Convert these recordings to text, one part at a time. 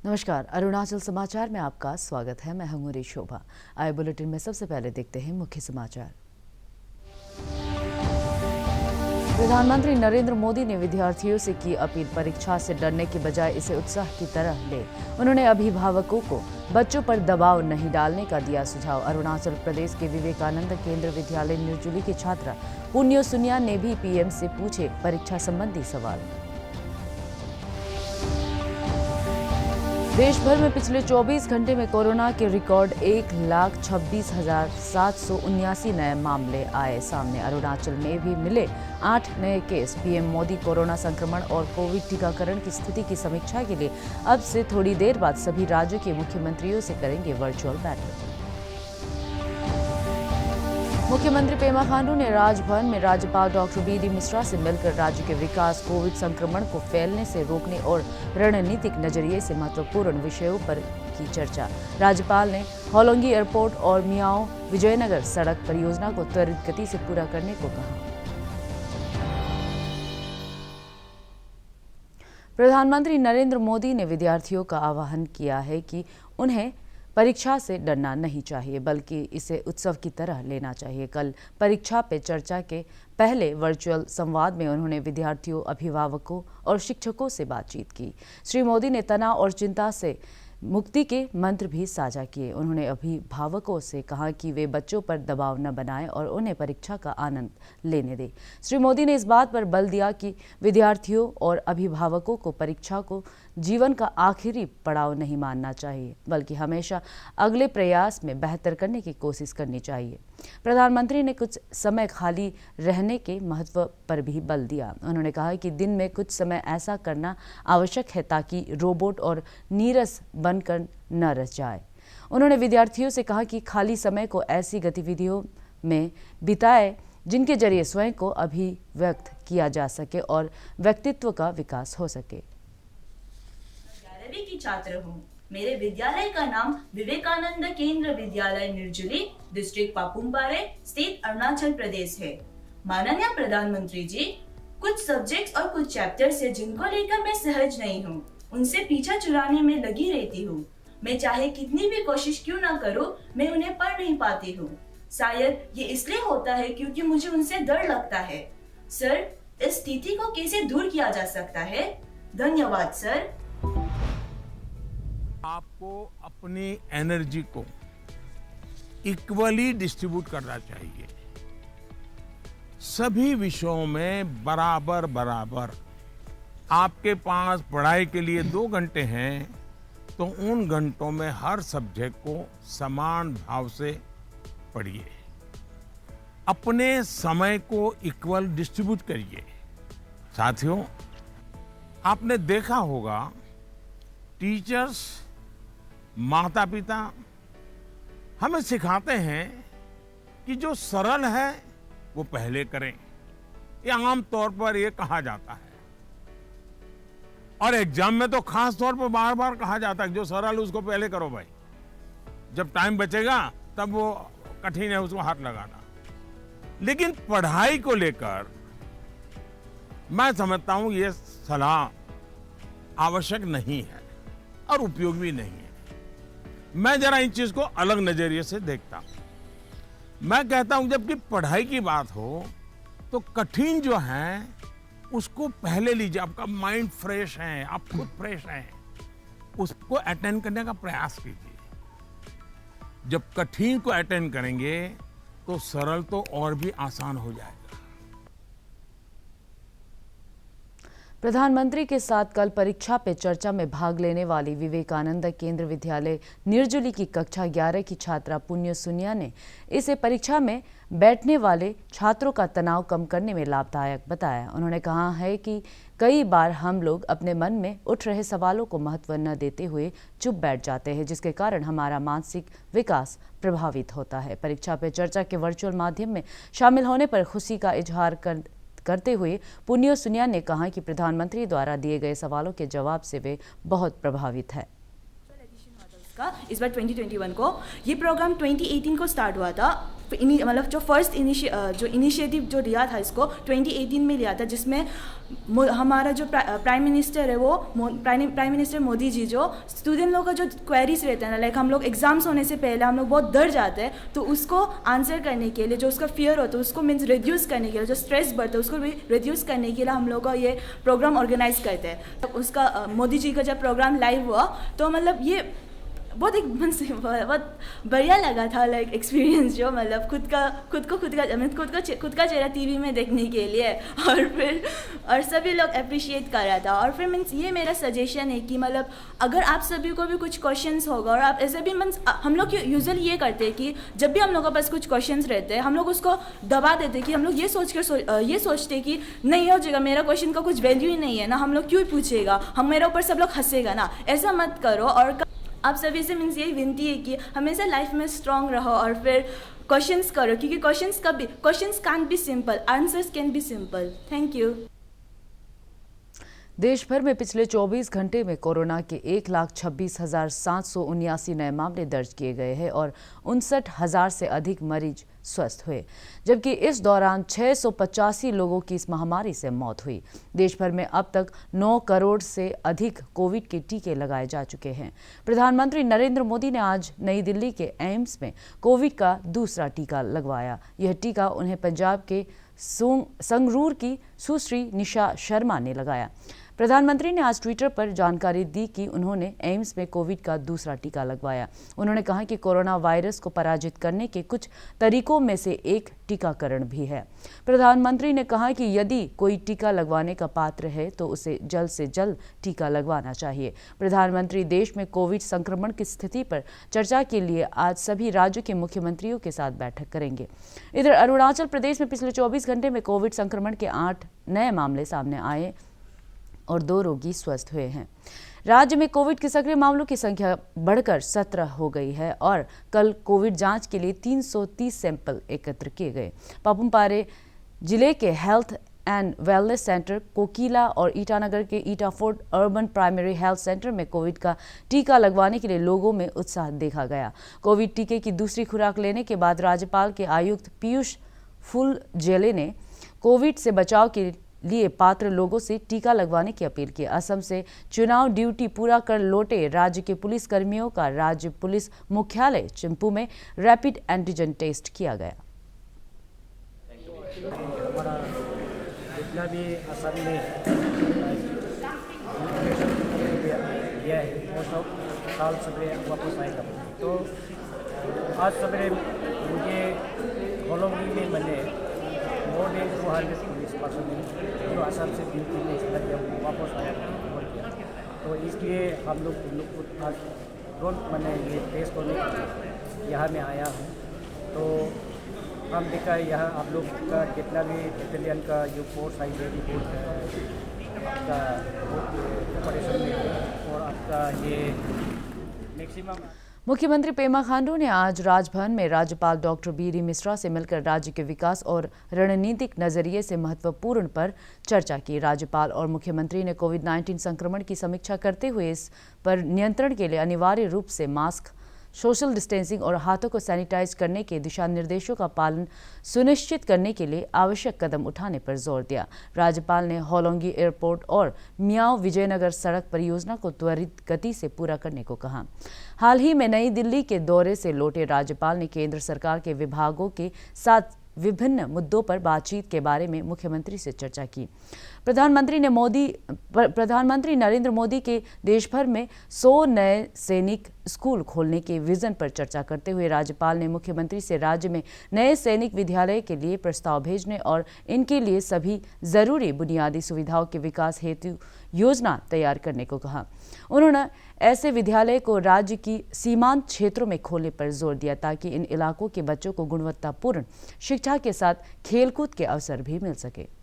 नमस्कार, अरुणाचल समाचार में आपका स्वागत है। मैं हूं शोभा। आए बुलेटिन में सबसे पहले देखते हैं मुख्य समाचार। प्रधानमंत्री नरेंद्र मोदी ने विद्यार्थियों से की अपील, परीक्षा से डरने की बजाय इसे उत्साह की तरह ले। उन्होंने अभिभावकों को बच्चों पर दबाव नहीं डालने का दिया सुझाव। अरुणाचल प्रदेश के विवेकानंद केंद्र विद्यालय निर्जुली की छात्रा पुण्यो सुनिया ने भी पीएम से पूछे परीक्षा संबंधी सवाल। देश भर में पिछले 24 घंटे में कोरोना के रिकॉर्ड 1,26,779 नए मामले आए सामने। अरुणाचल में भी मिले 8 नए केस। पीएम मोदी कोरोना संक्रमण और कोविड टीकाकरण की स्थिति की समीक्षा के लिए अब से थोड़ी देर बाद सभी राज्यों के मुख्यमंत्रियों से करेंगे वर्चुअल बैठक। मुख्यमंत्री पेमा खांडू ने राजभवन में राज्यपाल डॉक्टर बी.डी. मिश्रा से मिलकर राज्य के विकास, कोविड संक्रमण को फैलने से रोकने और रणनीतिक नजरिए से महत्वपूर्ण विषयों पर की चर्चा। राज्यपाल ने होलोंगी एयरपोर्ट और मियाओ विजयनगर सड़क परियोजना को त्वरित गति से पूरा करने को कहा। प्रधानमंत्री नरेंद्र मोदी ने विद्यार्थियों का आह्वान किया है कि उन्हें परीक्षा से डरना नहीं चाहिए, बल्कि इसे उत्सव की तरह लेना चाहिए। कल परीक्षा पे चर्चा के पहले वर्चुअल संवाद में उन्होंने विद्यार्थियों, अभिभावकों और शिक्षकों से बातचीत की। श्री मोदी ने तनाव और चिंता से मुक्ति के मंत्र भी साझा किए। उन्होंने अभिभावकों से कहा कि वे बच्चों पर दबाव न बनाएं और उन्हें परीक्षा का आनंद लेने दें। श्री मोदी ने इस बात पर बल दिया कि विद्यार्थियों और अभिभावकों को परीक्षा को जीवन का आखिरी पड़ाव नहीं मानना चाहिए, बल्कि हमेशा अगले प्रयास में बेहतर करने की कोशिश करनी चाहिए। प्रधानमंत्री ने कुछ समय खाली रहने के महत्व पर भी बल दिया। उन्होंने कहा कि दिन में कुछ समय ऐसा करना आवश्यक है ताकि रोबोट और नीरस बनकर न रह जाए। उन्होंने विद्यार्थियों से कहा कि खाली समय को ऐसी गतिविधियों में बिताए जिनके जरिए स्वयं को अभिव्यक्त किया जा सके और व्यक्तित्व का विकास हो सके। 11वीं की छात्र हूँ। मेरे विद्यालय का नाम विवेकानंद केंद्र विद्यालय निर्जुली, डिस्ट्रिक्ट पापुमपारे, स्टेट अरुणाचल प्रदेश है। माननीय प्रधानमंत्री जी, कुछ सब्जेक्ट्स और कुछ चैप्टर्स है जिनको लेकर मैं सहज नहीं हूँ, उनसे पीछा चुराने में लगी रहती हूँ। मैं चाहे कितनी भी कोशिश क्यों ना करूँ, मैं उन्हें पढ़ नहीं पाती हूँ। शायद ये इसलिए होता है क्योंकि मुझे उनसे डर लगता है। सर, इस स्थिति को कैसे दूर किया जा सकता है? धन्यवाद सर। आपको अपनी एनर्जी को इक्वली डिस्ट्रीब्यूट करना चाहिए। सभी विषयों में बराबर बराबर। आपके पास पढ़ाई के लिए 2 घंटे हैं तो उन घंटों में हर सब्जेक्ट को समान भाव से पढ़िए। अपने समय को इक्वल डिस्ट्रीब्यूट करिए। साथियों, आपने देखा होगा टीचर्स, माता पिता हमें सिखाते हैं कि जो सरल है वो पहले करें। ये आम तौर पर ये कहा जाता है और एग्जाम में तो खास तौर पर बार बार कहा जाता है कि जो सरल उसको पहले करो भाई, जब टाइम बचेगा तब वो कठिन है उसको हाथ लगाना। लेकिन पढ़ाई को लेकर मैं समझता हूं ये सलाह आवश्यक नहीं है और उपयोगी भी नहीं है। मैं जरा इन चीज को अलग नजरिए से देखता हूं। मैं कहता हूं जबकि पढ़ाई की बात हो तो कठिन जो है उसको पहले लीजिए। आपका माइंड फ्रेश है, आप खुद फ्रेश हैं, उसको अटेंड करने का प्रयास कीजिए। जब कठिन को अटेंड करेंगे तो सरल तो और भी आसान हो जाएगा। प्रधानमंत्री के साथ कल परीक्षा पे चर्चा में भाग लेने वाली विवेकानंद केंद्र विद्यालय निर्जुली की कक्षा 11 की छात्रा पुण्यो सुनिया ने इसे परीक्षा में बैठने वाले छात्रों का तनाव कम करने में लाभदायक बताया। उन्होंने कहा है कि कई बार हम लोग अपने मन में उठ रहे सवालों को महत्व न देते हुए चुप बैठ जाते हैं, जिसके कारण हमारा मानसिक विकास प्रभावित होता है। परीक्षा पे चर्चा के वर्चुअल माध्यम में शामिल होने पर खुशी का इजहार करते हुए पुण्यो सुनिया ने कहा कि प्रधानमंत्री द्वारा दिए गए सवालों के जवाब से वे बहुत प्रभावित है। इस बार 2021 को ये प्रोग्राम 2018 को स्टार्ट हुआ था मतलब जो फर्स्ट जो इनिशिएटिव जो लिया था इसको 2018 में लिया था, जिसमें हमारा जो प्राइम मिनिस्टर है वो प्राइम मिनिस्टर मोदी जी जो स्टूडेंट लोगों का जो क्वेरीज रहते हैं ना, लाइक हम लोग एग्जाम्स होने से पहले हम लोग बहुत डर जाते हैं, तो उसको आंसर करने के लिए जो उसका फियर होता है उसको मीन्स रिड्यूस करने के लिए, जो स्ट्रेस बढ़ता है उसको रिड्यूस करने के लिए हम लोग ये प्रोग्राम ऑर्गेनाइज करते हैं। तो उसका मोदी जी का जब प्रोग्राम लाइव हुआ तो मतलब ये बहुत एक मन से बहुत बढ़िया लगा था, लाइक एक्सपीरियंस जो मतलब खुद का चेहरा टीवी में देखने के लिए, और सभी लोग अप्रिशिएट कर रहा था। और फिर मीन्स ये मेरा सजेशन है कि मतलब अगर आप सभी को भी कुछ क्वेश्चंस होगा और आप ऐसे भी मीन्स हम लोग यूजुअली ये करते हैं कि जब भी हम लोगों के पास कुछ क्वेश्चंस रहते हैं हम लोग उसको दबा देते हैं कि हम लोग ये सोचते कि नहीं हो जाएगा, मेरा क्वेश्चन का कुछ वैल्यू ही नहीं है ना, हम लोग क्यों पूछेगा, हम मेरे ऊपर सब लोग हंसेगा ना, ऐसा मत करो। और आप सभी से मीन्स यही विनती है कि हमेशा लाइफ में स्ट्रांग रहो और फिर क्वेश्चंस करो, क्योंकि questions can be simple, answers can be simple. Thank you. देश भर में पिछले 24 घंटे में कोरोना के 1,26,779 नए मामले दर्ज किए गए हैं और 59,000 से अधिक मरीज स्वस्थ हुए, जबकि इस दौरान 685 लोगों की इस महामारी से मौत हुई। देश भर में अब तक 9 करोड़ से अधिक कोविड के टीके लगाए जा चुके हैं। प्रधानमंत्री नरेंद्र मोदी ने आज नई दिल्ली के एम्स में कोविड का दूसरा टीका लगवाया। यह टीका उन्हें पंजाब के संगरूर की सुश्री निशा शर्मा ने लगाया। प्रधानमंत्री ने आज ट्विटर पर जानकारी दी कि उन्होंने एम्स में कोविड का दूसरा टीका लगवाया। उन्होंने कहा कि कोरोना वायरस को पराजित करने के कुछ तरीकों में से एक टीकाकरण भी है। प्रधानमंत्री ने कहा कि यदि कोई टीका लगवाने का पात्र है तो उसे जल्द से जल्द टीका लगवाना चाहिए। प्रधानमंत्री देश में कोविड संक्रमण की स्थिति पर चर्चा के लिए आज सभी राज्यों के मुख्यमंत्रियों के साथ बैठक करेंगे। इधर अरुणाचल प्रदेश में पिछले 24 घंटे में कोविड संक्रमण के 8 नए मामले सामने आए और 2 रोगी स्वस्थ हुए हैं। राज्य में कोविड के सक्रिय मामलों की संख्या बढ़कर 17 हो गई है और कल कोविड जांच के लिए 330 सैंपल एकत्र किए गए। पापुम-पारे जिले के हेल्थ एंड वेलनेस सेंटर, कोकीला और ईटानगर के Ita Fort urban primary health centre में कोविड का टीका लगवाने के लिए लोगों में उत्साह देखा गया। कोविड टीके की दूसरी खुराक लेने के बाद राज्यपाल के आयुक्त पीयूष फुलजेले ने कोविड से बचाव के लिए पात्र लोगों से टीका लगवाने की अपील की। असम से चुनाव ड्यूटी पूरा कर लौटे राज्य के पुलिस कर्मियों का राज्य पुलिस मुख्यालय चिंपू में रैपिड एंटीजन टेस्ट किया गया। हमारा जितना भी असम में यह है वो सब साल सवेरे वापस आएगा। तो आज सवेरे मुझे होलोंगी में मैंने मोर देन 200 पुलिस पर्सन जो असम से ड्यूटी में इसलिए वापस आया था। तो इसलिए हम लोग आज तुरंत मैंने ये टेस्ट करने यहाँ में आया हूँ। तो हम देखा यहाँ आप लोग का जितना भी बटालियन का जो फोर्स आई है रिपोर्ट आपका ऑपरेशन में और आपका ये मैक्सिमम। मुख्यमंत्री पेमा खांडू ने आज राजभवन में राज्यपाल डॉक्टर बी.डी. मिश्रा से मिलकर राज्य के विकास और रणनीतिक नजरिए से महत्वपूर्ण पर चर्चा की। राज्यपाल और मुख्यमंत्री ने कोविड-19 संक्रमण की समीक्षा करते हुए इस पर नियंत्रण के लिए अनिवार्य रूप से मास्क, सोशल डिस्टेंसिंग और हाथों को सैनिटाइज करने के दिशा निर्देशों का पालन सुनिश्चित करने के लिए आवश्यक कदम उठाने पर जोर दिया। राज्यपाल ने होलोंगी एयरपोर्ट और मियाओ विजयनगर सड़क परियोजना को त्वरित गति से पूरा करने को कहा। हाल ही में नई दिल्ली के दौरे से लौटे राज्यपाल ने केंद्र सरकार के विभागों के साथ विभिन्न मुद्दों पर बातचीत के बारे में मुख्यमंत्री से चर्चा की। प्रधानमंत्री नरेंद्र मोदी के देश भर में 100 नए सैनिक स्कूल खोलने के विजन पर चर्चा करते हुए राज्यपाल ने मुख्यमंत्री से राज्य में नए सैनिक विद्यालय के लिए प्रस्ताव भेजने और इनके लिए सभी जरूरी बुनियादी सुविधाओं के विकास हेतु योजना तैयार करने को कहा। उन्होंने ऐसे विद्यालय को राज्य की सीमांत क्षेत्रों में खोलने पर जोर दिया ताकि इन इलाकों के बच्चों को गुणवत्तापूर्ण शिक्षा के साथ खेलकूद के अवसर भी मिल सके।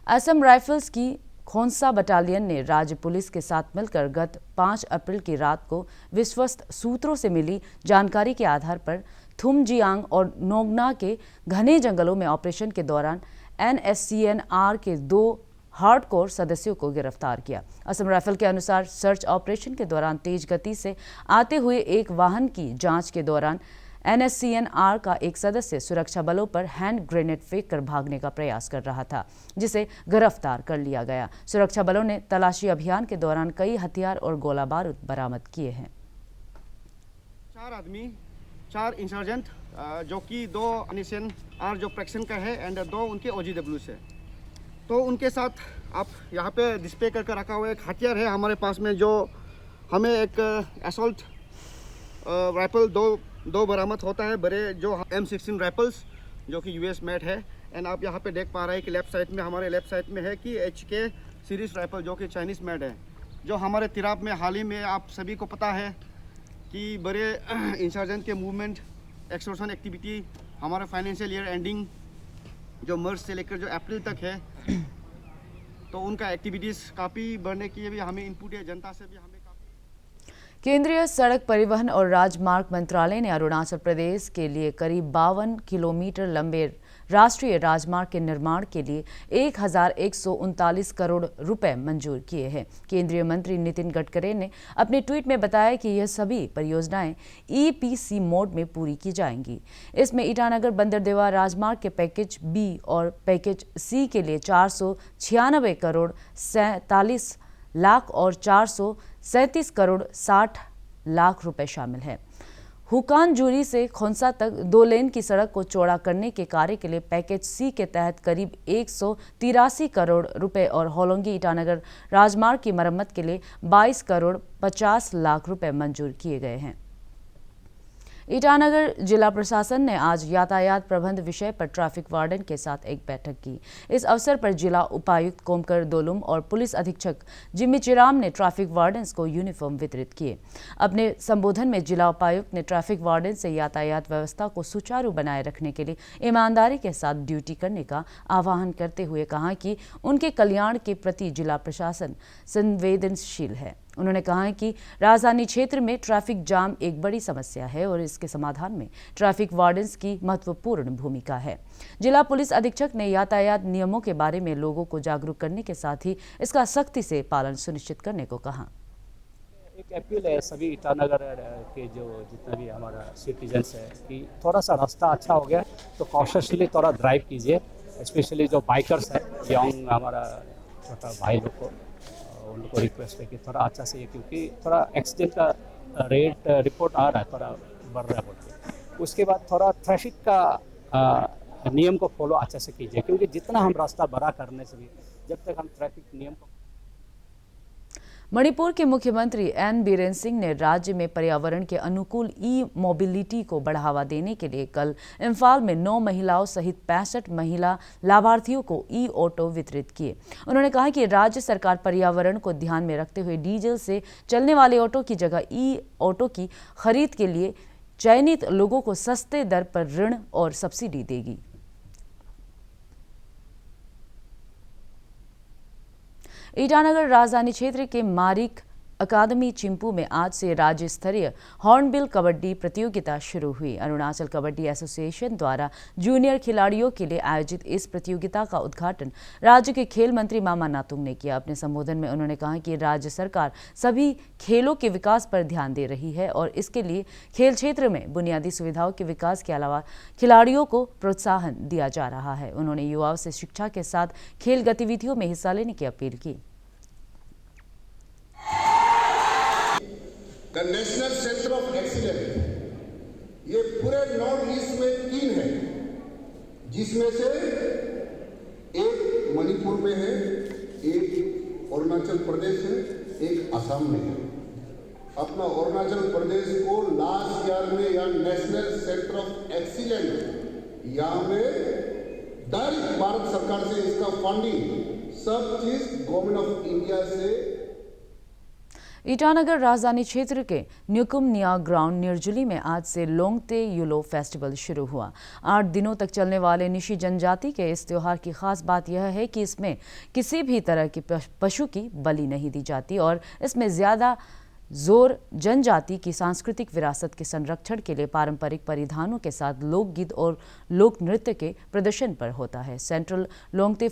असम राइफल्स की खोंसा बटालियन ने राज्य पुलिस के साथ मिलकर गत 5 अप्रैल की रात को विश्वस्त सूत्रों से मिली जानकारी के आधार पर थुमजियांग और नोगना के घने जंगलों में ऑपरेशन के दौरान NSCNR के 2 हार्डकोर सदस्यों को गिरफ्तार किया। असम राइफल के अनुसार सर्च ऑपरेशन के दौरान तेज गति से आते हुए एक वाहन की जांच के दौरान NSCNR का एक सदस्य सुरक्षा बलों पर हैंड ग्रेनेड फेंक कर भागने का प्रयास कर रहा था, जिसे गिरफ्तार कर लिया गया। सुरक्षा बलों ने तलाशी अभियान के दौरान कई हथियार और गोला बारूद बरामद किए हैं। 4 आदमी, 4 इंसर्जेंट, जो कि 2 NSCNR जो प्रैक्शन का है एंड 2 उनके OGW से। तो उनके साथ आप यहाँ पे डिस्प्ले करके रखा हुआ एक हथियार है हमारे पास में, जो हमें एक असॉल्ट राइफल दो बरामद होता है, बड़े जो M16 राइफल्स जो कि US मेड है। एंड आप यहाँ पे देख पा रहे हैं कि हमारे लेफ्ट साइड में है कि HK सीरीज राइफल जो कि चाइनीज मेड है। जो हमारे तिराप में हाल ही में आप सभी को पता है कि बड़े इंसर्जेंट के मूवमेंट एक्सटॉर्शन एक्टिविटी हमारे फाइनेंशियल ईयर एंडिंग जो मार्च से लेकर जो अप्रैल तक है, तो उनका एक्टिविटीज़ काफ़ी बढ़ने की भी हमें इनपुट है, जनता से भी हमें काफ़ी। केंद्रीय सड़क परिवहन और राजमार्ग मंत्रालय ने अरुणाचल प्रदेश के लिए करीब 52 किलोमीटर लंबे राष्ट्रीय राजमार्ग के निर्माण के लिए 1139 करोड़ रुपए मंजूर किए हैं। केंद्रीय मंत्री नितिन गडकरी ने अपने ट्वीट में बताया कि यह सभी परियोजनाएं EPC मोड में पूरी की जाएंगी। इसमें ईटानगर बंदरदेवा राजमार्ग के पैकेज B और पैकेज C के लिए 496 करोड़ 47 लाख और 437 करोड़ 60 लाख रुपए शामिल है। हुकानजुरी से खोंसा तक 2 लेन की सड़क को चौड़ा करने के कार्य के लिए पैकेज C के तहत करीब 183 करोड़ रुपए और होलोंगी ईटानगर राजमार्ग की मरम्मत के लिए 22 करोड़ 50 लाख रुपए मंजूर किए गए हैं। ईटानगर जिला प्रशासन ने आज यातायात प्रबंध विषय पर ट्रैफिक वार्डन के साथ एक बैठक की। इस अवसर पर जिला उपायुक्त कोमकर दोलुम और पुलिस अधीक्षक जिम्मी चिराम ने ट्रैफिक वार्डन्स को यूनिफॉर्म वितरित किए। अपने संबोधन में जिला उपायुक्त ने ट्रैफिक वार्डन से यातायात व्यवस्था को सुचारू बनाए रखने के लिए ईमानदारी के साथ ड्यूटी करने का आह्वान करते हुए कहा कि उनके कल्याण के प्रति जिला प्रशासन संवेदनशील है। उन्होंने कहा कि राजधानी क्षेत्र में ट्रैफिक जाम एक बड़ी समस्या है और इसके समाधान में ट्रैफिक वार्डन्स की महत्वपूर्ण भूमिका है। जिला पुलिस अधीक्षक ने यातायात नियमों के बारे में लोगों को जागरूक करने के साथ ही इसका सख्ती से पालन सुनिश्चित करने को कहा। एक अपील है सभी ईटानगर के जो जितना भी हमारा सिटीजन्स है कि थोड़ा सा रास्ता अच्छा हो गया तो कॉशियसली थोड़ा ड्राइव कीजिए, स्पेशली जो बाइकर्स है, यंग हमारा छोटा भाई लोग को उन लोग को रिक्वेस्ट है कि थोड़ा अच्छा से, क्योंकि थोड़ा एक्सीडेंट का रेट रिपोर्ट आ रहा है, थोड़ा बढ़ रहा है बोल के। उसके बाद थोड़ा ट्रैफिक का नियम को फॉलो अच्छा से कीजिए, क्योंकि जितना हम रास्ता बड़ा करने से भी जब तक हम ट्रैफिक नियम को। मणिपुर के मुख्यमंत्री एन बीरेन सिंह ने राज्य में पर्यावरण के अनुकूल मोबिलिटी को बढ़ावा देने के लिए कल इम्फाल में 9 महिलाओं सहित 65 महिला लाभार्थियों को ऑटो वितरित किए। उन्होंने कहा कि राज्य सरकार पर्यावरण को ध्यान में रखते हुए डीजल से चलने वाले ऑटो की जगह ऑटो की खरीद के लिए चयनित लोगों को सस्ते दर पर ऋण और सब्सिडी देगी। ईटानगर राजधानी क्षेत्र के मारिक अकादमी चिंपू में आज से राज्य स्तरीय हॉर्नबिल कबड्डी प्रतियोगिता शुरू हुई। अरुणाचल कबड्डी एसोसिएशन द्वारा जूनियर खिलाड़ियों के लिए आयोजित इस प्रतियोगिता का उद्घाटन राज्य के खेल मंत्री मामा नातुंग ने किया। अपने संबोधन में उन्होंने कहा कि राज्य सरकार सभी खेलों के विकास पर ध्यान दे रही है और इसके लिए खेल क्षेत्र में बुनियादी सुविधाओं के विकास के अलावा खिलाड़ियों को प्रोत्साहन दिया जा रहा है। उन्होंने युवाओं से शिक्षा के साथ खेल गतिविधियों में हिस्सा लेने की अपील की। The national centre of excellence ये पूरे नॉर्थ ईस्ट में 3 है, जिसमें से एक मणिपुर में है, एक अरुणाचल प्रदेश है, एक असम में है। अपना अरुणाचल प्रदेश को लास्ट ईयर में यहाँ नेशनल सेंटर ऑफ एक्सीलेंस यहाँ में डायरेक्ट भारत सरकार से इसका फंडिंग सब चीज गवर्नमेंट ऑफ इंडिया से। ईटानगर राजधानी क्षेत्र के न्यूकुमनिया ग्राउंड निर्जुली में आज से लोंगते युलो फेस्टिवल शुरू हुआ। 8 दिनों तक चलने वाले निशी जनजाति के इस त्योहार की खास बात यह है कि इसमें किसी भी तरह की पशु की बलि नहीं दी जाती और इसमें ज्यादा जोर जनजाति की सांस्कृतिक विरासत के संरक्षण के लिए पारंपरिक परिधानों के साथ लोकगीत और लोक नृत्य के प्रदर्शन पर होता है। सेंट्रल लोंगते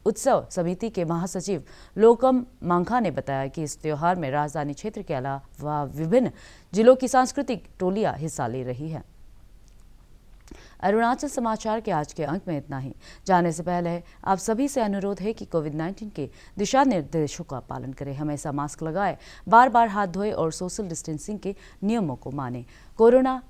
उत्सव समिति के महासचिव लोकम मांखा ने बताया कि इस त्योहार में राजधानी क्षेत्र के अलावा विभिन्न जिलों की सांस्कृतिक टोलियां हिस्सा ले रही है। अरुणाचल समाचार के आज के अंक में इतना ही। जाने से पहले आप सभी से अनुरोध है कि कोविड-19 के दिशा निर्देशों का पालन करें, हमेशा मास्क लगाएं, बार बार हाथ धोएं और सोशल डिस्टेंसिंग के नियमों को मानें। कोरोना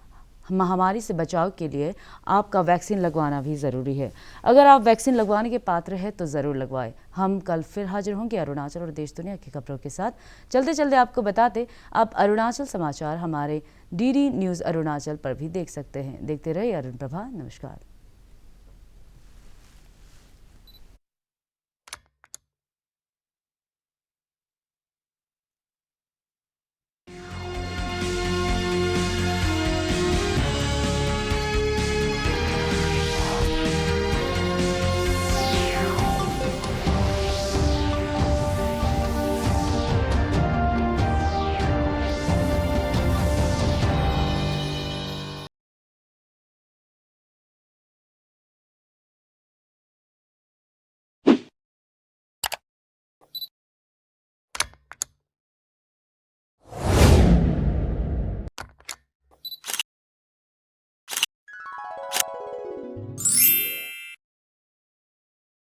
महामारी से बचाव के लिए आपका वैक्सीन लगवाना भी ज़रूरी है। अगर आप वैक्सीन लगवाने के पात्र हैं तो ज़रूर लगवाएं। हम कल फिर हाजिर होंगे अरुणाचल और देश दुनिया की खबरों के साथ। चलते चलते आपको बताते, आप अरुणाचल समाचार हमारे DD न्यूज़ अरुणाचल पर भी देख सकते हैं। देखते रहिए अरुण प्रभा। नमस्कार।